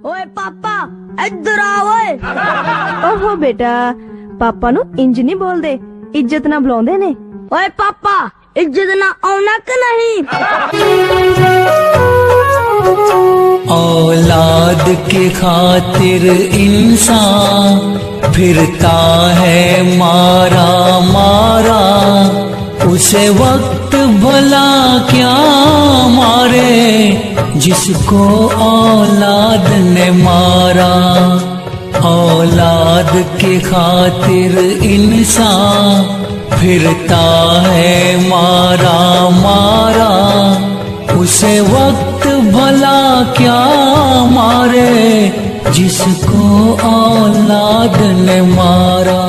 ओए पापा इधर आ ओए। ओहो बेटा, पापा नु इंज नहीं बोलदे, इज्जत ना बुलाਉਂਦੇ ने। ओए पापा इज्जत ना आउना कि नहीं? औलाद के खातिर इंसान फिरता है मारा मारा, उसे वक्त भला क्या मारे जिसको औलाद ने मारा। औलाद के खातिर इंसान फिरता है मारा मारा, उसे वक्त भला क्या मारे जिसको औलाद ने मारा।